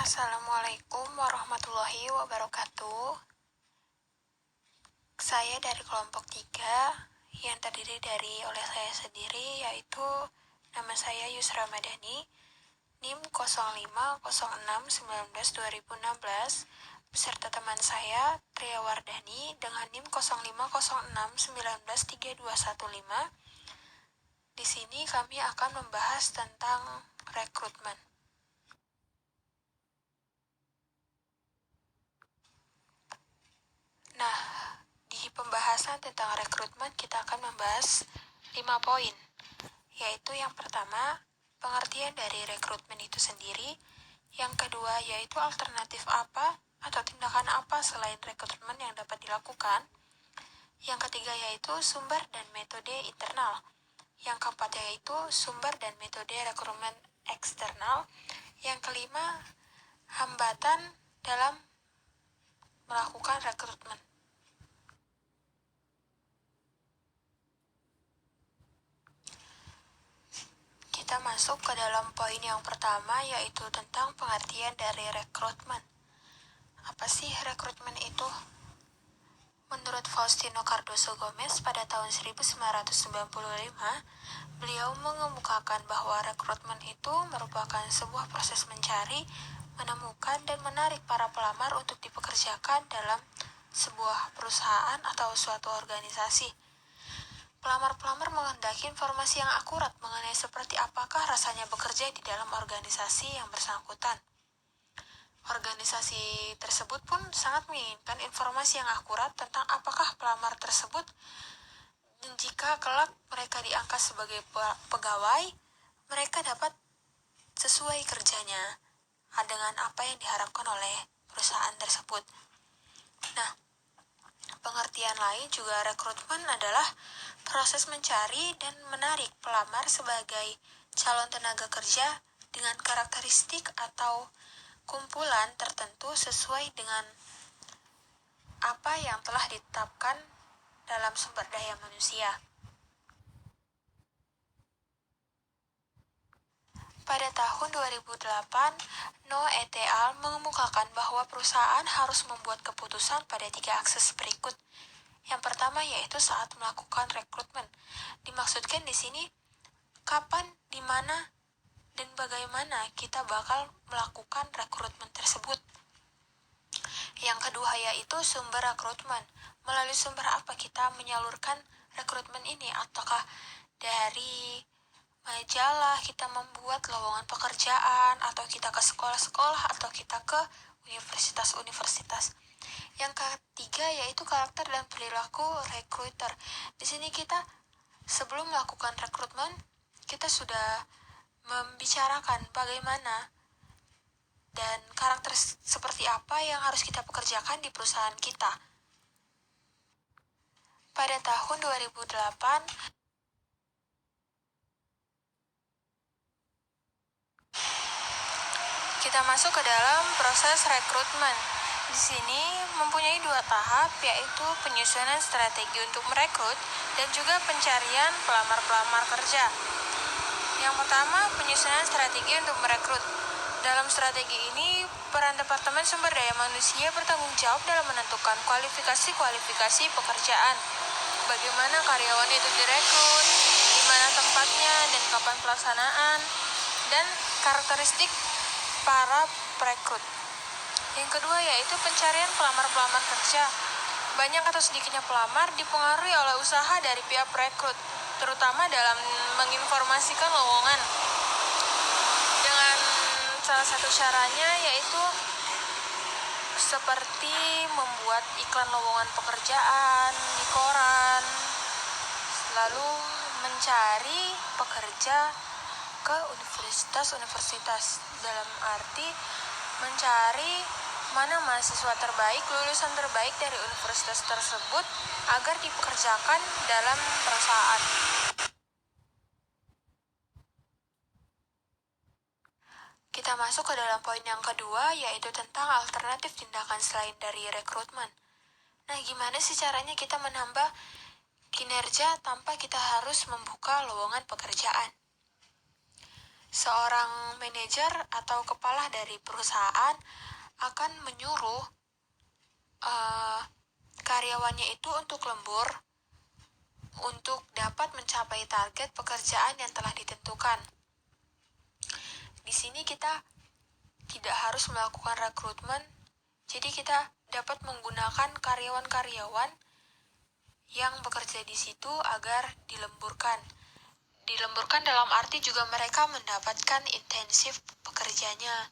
Assalamualaikum warahmatullahi wabarakatuh. Saya dari kelompok 3 yang terdiri dari oleh saya sendiri, yaitu nama saya Yusra Madani, NIM 0506192016, beserta teman saya Tria Wardani dengan NIM 0506193215. Di sini kami akan membahas tentang rekrutmen. Nah, di pembahasan tentang rekrutmen kita akan membahas 5 poin, yaitu yang pertama, pengertian dari rekrutmen itu sendiri. Yang kedua, yaitu alternatif apa atau tindakan apa selain rekrutmen yang dapat dilakukan. Yang ketiga, yaitu sumber dan metode internal. Yang keempat, yaitu sumber dan metode rekrutmen eksternal. Yang kelima, hambatan dalam melakukan rekrutmen. Kita masuk ke dalam poin yang pertama, yaitu tentang pengertian dari rekrutmen. Apa sih rekrutmen itu? Menurut Faustino Cardoso Gomez pada tahun 1995, beliau mengemukakan bahwa rekrutmen itu merupakan sebuah proses mencari, menemukan, dan menarik para pelamar untuk dipekerjakan dalam sebuah perusahaan atau suatu organisasi. Pelamar-pelamar menghendaki informasi yang akurat mengenai seperti apakah rasanya bekerja di dalam organisasi yang bersangkutan. Organisasi tersebut pun sangat menginginkan informasi yang akurat tentang apakah pelamar tersebut, dan jika kelak mereka diangkat sebagai pegawai, mereka dapat sesuai kerjanya dengan apa yang diharapkan oleh perusahaan tersebut. Nah, pengertian lain juga rekrutmen adalah proses mencari dan menarik pelamar sebagai calon tenaga kerja dengan karakteristik atau kumpulan tertentu sesuai dengan apa yang telah ditetapkan dalam sumber daya manusia. Pada tahun 2008, No et al. Mengemukakan bahwa perusahaan harus membuat keputusan pada 3 akses berikut. Yang pertama yaitu saat melakukan rekrutmen. Dimaksudkan di sini kapan, di mana, dan bagaimana kita bakal melakukan rekrutmen tersebut. Yang kedua yaitu sumber rekrutmen. Melalui sumber apa kita menyalurkan rekrutmen ini? Ataukah dari majalah kita membuat lowongan pekerjaan, atau kita ke sekolah-sekolah, atau kita ke universitas-universitas. Yang ketiga yaitu karakter dan perilaku recruiter. Di sini kita sebelum melakukan rekrutmen, kita sudah membicarakan bagaimana dan karakter seperti apa yang harus kita pekerjakan di perusahaan kita. Pada tahun 2008, kita masuk ke dalam proses rekrutmen. Di sini mempunyai 2 tahap, yaitu penyusunan strategi untuk merekrut dan juga pencarian pelamar-pelamar kerja. Yang pertama, penyusunan strategi untuk merekrut. Dalam strategi ini, peran Departemen Sumber Daya Manusia bertanggung jawab dalam menentukan kualifikasi pekerjaan. Bagaimana karyawan itu direkrut, di mana tempatnya, dan kapan pelaksanaan, dan karakteristik para perekrut. Yang kedua yaitu pencarian pelamar-pelamar kerja. Banyak atau sedikitnya pelamar dipengaruhi oleh usaha dari pihak perekrut, terutama dalam menginformasikan lowongan. Dengan salah satu caranya yaitu seperti membuat iklan lowongan pekerjaan di koran, lalu mencari pekerja ke universitas-universitas, dalam arti mencari mana mahasiswa terbaik, lulusan terbaik dari universitas tersebut agar dipekerjakan dalam perusahaan. Kita masuk ke dalam poin yang kedua, yaitu tentang alternatif tindakan selain dari rekrutmen. Nah, gimana sih caranya kita menambah kinerja tanpa kita harus membuka lowongan pekerjaan? Seorang manajer atau kepala dari perusahaan akan menyuruh karyawannya itu untuk lembur untuk dapat mencapai target pekerjaan yang telah ditentukan. Di sini kita tidak harus melakukan rekrutmen, jadi kita dapat menggunakan karyawan-karyawan yang bekerja di situ agar dilemburkan. Dilemburkan dalam arti juga mereka mendapatkan intensif pekerjanya.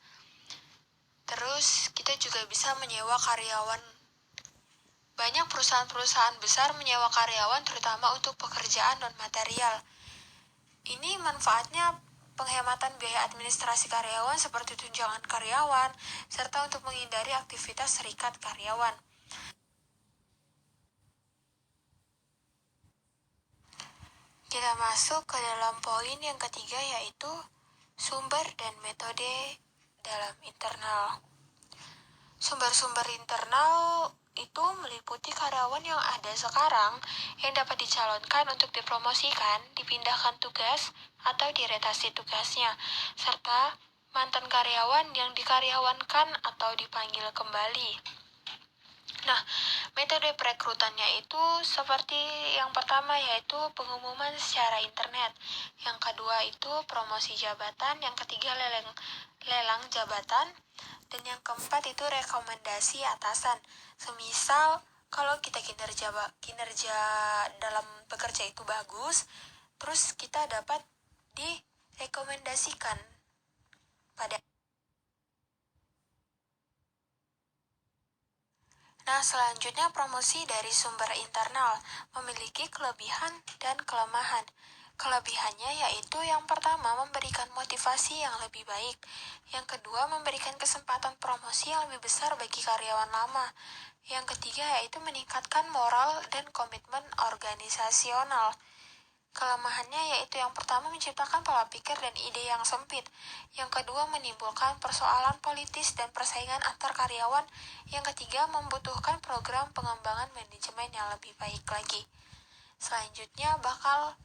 Terus kita juga bisa menyewa karyawan. Banyak perusahaan-perusahaan besar menyewa karyawan terutama untuk pekerjaan non-material. Ini manfaatnya penghematan biaya administrasi karyawan seperti tunjangan karyawan, serta untuk menghindari aktivitas serikat karyawan. Kita masuk ke dalam poin yang ketiga, yaitu sumber dan metode dalam internal. Sumber-sumber internal itu meliputi karyawan yang ada sekarang yang dapat dicalonkan untuk dipromosikan, dipindahkan tugas, atau dirotasi tugasnya, serta mantan karyawan yang dikaryawankan atau dipanggil kembali. Nah, metode perekrutannya itu seperti yang pertama yaitu pengumuman secara internet. Yang kedua itu promosi jabatan, yang ketiga lelang jabatan, dan yang keempat itu rekomendasi atasan. Semisal kalau kita kinerja dalam bekerja itu bagus, terus kita dapat direkomendasikan pada. Nah, selanjutnya promosi dari sumber internal memiliki kelebihan dan kelemahan. Kelebihannya yaitu yang pertama memberikan motivasi yang lebih baik. Yang kedua memberikan kesempatan promosi yang lebih besar bagi karyawan lama. Yang ketiga yaitu meningkatkan moral dan komitmen organisasional. Kelemahannya yaitu yang pertama menciptakan pola pikir dan ide yang sempit. Yang kedua menimbulkan persoalan politis dan persaingan antar karyawan. Yang ketiga membutuhkan program pengembangan manajemen yang lebih baik lagi. Selanjutnya bakal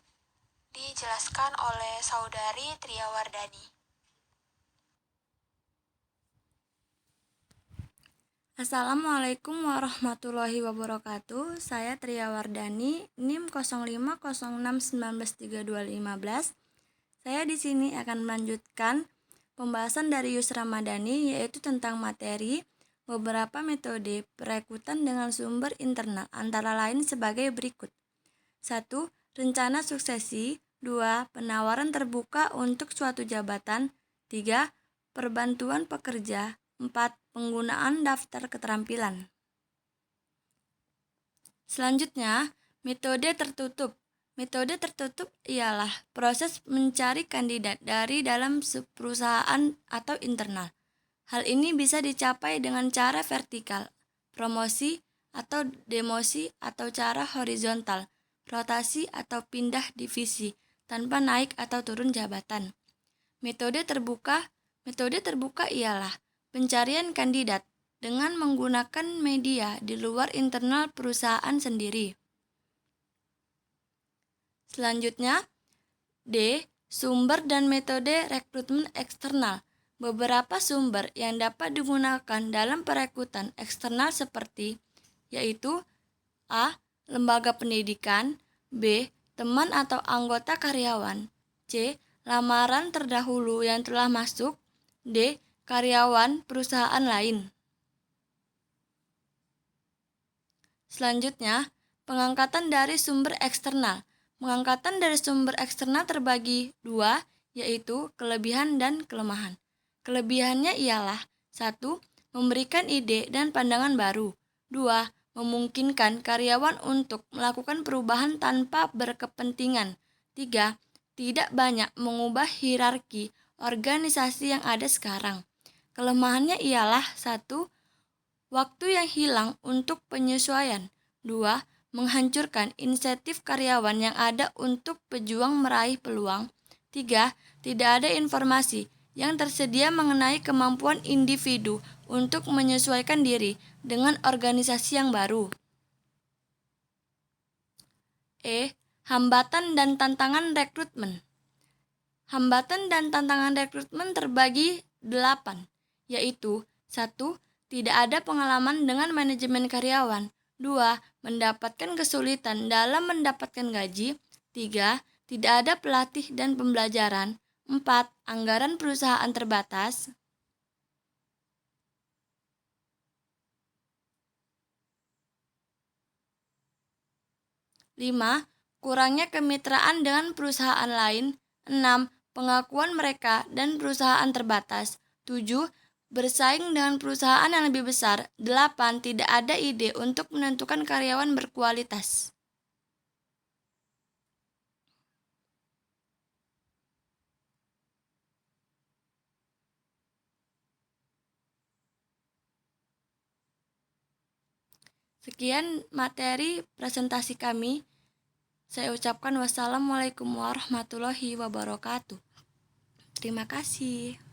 dijelaskan oleh Saudari Triawardani. Assalamualaikum warahmatullahi wabarakatuh. Saya Triawardani, NIM 0506193215. Saya di sini akan melanjutkan pembahasan dari Yus Ramadhani, yaitu tentang materi beberapa metode perekrutan dengan sumber internal, antara lain sebagai berikut. 1. Rencana suksesi. 2. Penawaran terbuka untuk suatu jabatan. 3. Perbantuan pekerja. 4. Penggunaan daftar keterampilan. Selanjutnya, metode tertutup. Metode tertutup ialah proses mencari kandidat dari dalam perusahaan atau internal. Hal ini bisa dicapai dengan cara vertikal, promosi atau demosi, atau cara horizontal, rotasi atau pindah divisi tanpa naik atau turun jabatan. Metode terbuka ialah pencarian kandidat dengan menggunakan media di luar internal perusahaan sendiri. Selanjutnya, D. Sumber dan metode rekrutmen eksternal. Beberapa sumber yang dapat digunakan dalam perekrutan eksternal seperti yaitu A. Lembaga pendidikan. B. Teman atau anggota karyawan. C. Lamaran terdahulu yang telah masuk. D. Karyawan perusahaan lain. Selanjutnya, pengangkatan dari sumber eksternal. Pengangkatan dari sumber eksternal terbagi dua, yaitu kelebihan dan kelemahan. Kelebihannya ialah 1. Memberikan ide dan pandangan baru. 2. Memungkinkan karyawan untuk melakukan perubahan tanpa berkepentingan. 3. Tidak banyak mengubah hierarki organisasi yang ada sekarang. Kelemahannya ialah 1. Waktu yang hilang untuk penyesuaian. 2. Menghancurkan insentif karyawan yang ada untuk pejuang meraih peluang. 3. Tidak ada informasi yang tersedia mengenai kemampuan individu untuk menyesuaikan diri dengan organisasi yang baru. E. Hambatan dan tantangan rekrutmen. Hambatan dan tantangan rekrutmen terbagi 8, yaitu 1. Tidak ada pengalaman dengan manajemen karyawan. 2. Mendapatkan kesulitan dalam mendapatkan gaji. 3. Tidak ada pelatih dan pembelajaran. 4. Anggaran perusahaan terbatas. 5. Kurangnya kemitraan dengan perusahaan lain. 6. Pengakuan mereka dan perusahaan terbatas. 7. Bersaing dengan perusahaan yang lebih besar. 8. Tidak ada ide untuk menentukan karyawan berkualitas. Sekian materi presentasi kami. Saya ucapkan wassalamualaikum warahmatullahi wabarakatuh. Terima kasih.